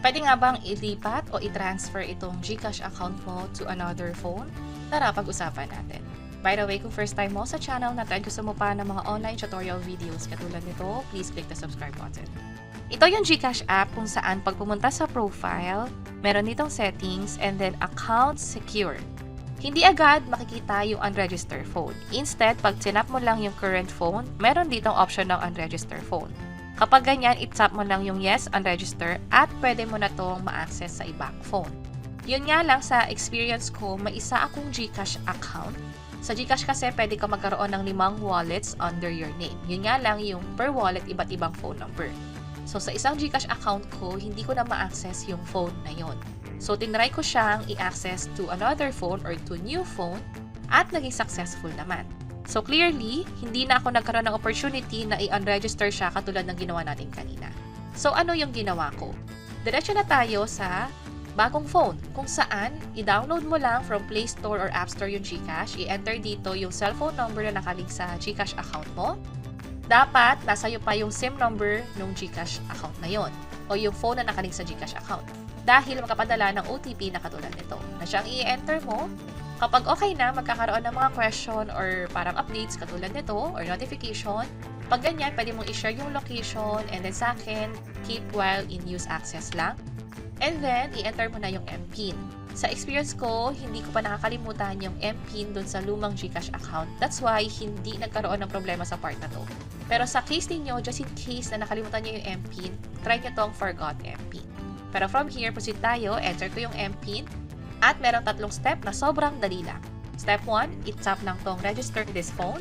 Pwede nga bang ilipat o i-transfer itong GCash account mo to another phone? Tara, pag-usapan natin. By the way, kung first time mo sa channel na at gusto mo pa ng mga online tutorial videos katulad nito, please click the subscribe button. Ito yung GCash app kung saan pag pumunta sa profile, meron ditong settings and then account secure. Hindi agad makikita yung unregistered phone. Instead, pag tinap mo lang yung current phone, meron ditong option ng unregistered phone. Kapag ganyan, i-tap mo lang yung yes, unregister, at pwede mo na itong ma-access sa ibang phone. Yun nga lang sa experience ko, may isa akong GCash account. Sa GCash kasi, pwede ka magkaroon ng 5 wallets under your name. Yun nga lang yung per wallet, iba't ibang phone number. So, sa isang GCash account ko, hindi ko na ma-access yung phone na yon. So, tinry ko siyang i-access to another phone or to new phone at naging successful naman. So, clearly, hindi na ako nagkaroon ng opportunity na i-unregister siya katulad ng ginawa natin kanina. So, ano yung ginawa ko? Diretso na tayo sa bagong phone kung saan i-download mo lang from Play Store or App Store yung GCash, i-enter dito yung cellphone number na nakalink sa GCash account mo. Dapat, nasa iyo pa yung SIM number ng GCash account na yon o yung phone na nakalink sa GCash account. Dahil makapadala ng OTP na katulad nito na siyang i-enter mo. Kapag okay na, magkakaroon ng mga question or parang updates katulad nito or notification. Pag ganyan, pwede mong i-share yung location and then sa akin, keep while in use access lang. And then, i-enter mo na yung MPIN. Sa experience ko, hindi ko pa nakakalimutan yung MPIN dun sa lumang GCash account. That's why, hindi nagkaroon ng problema sa part na to. Pero sa case ninyo, just in case na nakalimutan nyo yung MPIN, try nyo tong forgot MPIN. Pero from here, proceed tayo, enter ko yung MPIN. At merong 3 step na sobrang dali lang. Step 1, i-tap lang tong register this phone.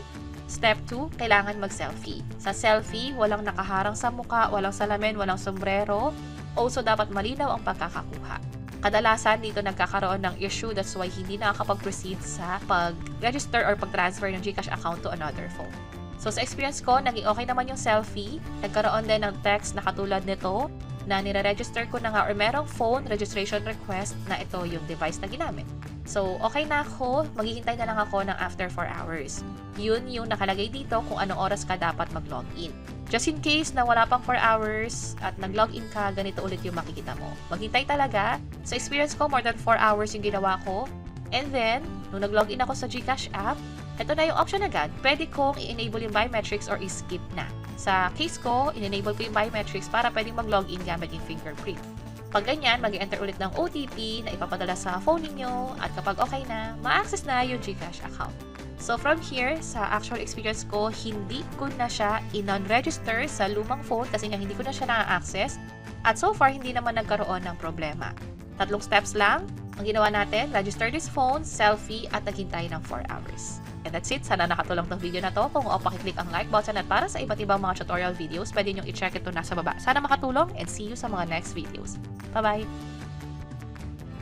Step 2, kailangan mag-selfie. Sa selfie, walang nakaharang sa muka, walang salamin, walang sombrero. Also, dapat malinaw ang pagkakakuha. Kadalasan dito nagkakaroon ng issue, that's why hindi nakakapag-proceed sa pag-register or pag-transfer ng GCash account to another phone. So, sa experience ko, naging okay naman yung selfie. Nagkaroon din ng text na katulad nito, na nire-register ko na nga or merong phone registration request na ito yung device na ginamit. So, okay na ako. Maghihintay na lang ako ng after 4 hours. Yun yung nakalagay dito kung anong oras ka dapat mag-login. Just in case na wala pang 4 hours at nag-login ka, ganito ulit yung makikita mo. Maghintay talaga. Sa experience ko, more than 4 hours yung ginawa ko. And then, nung nag-login ako sa GCash app, ito na yung option agad. Pwede kong i-enable yung biometrics or i-skip na. Sa case ko, in-enable ko yung biometrics para pwedeng mag-login gamit yung fingerprint. Pag ganyan, mag-enter ulit ng OTP na ipapadala sa phone ninyo at kapag okay na, ma-access na yung GCash account. So from here, sa actual experience ko, hindi ko na siya i-non-register sa lumang phone kasi nga hindi ko na siya na-access at so far, hindi naman nagkaroon ng problema. 3 steps lang. Ang ginawa natin, register this phone, selfie, at naghintay ng 4 hours. And that's it. Sana nakatulong tong video na to. Kung pakiclick ang like button at para sa iba't ibang mga tutorial videos, pwede nyo i-check ito nasa baba. Sana makatulong and see you sa mga next videos. Bye-bye!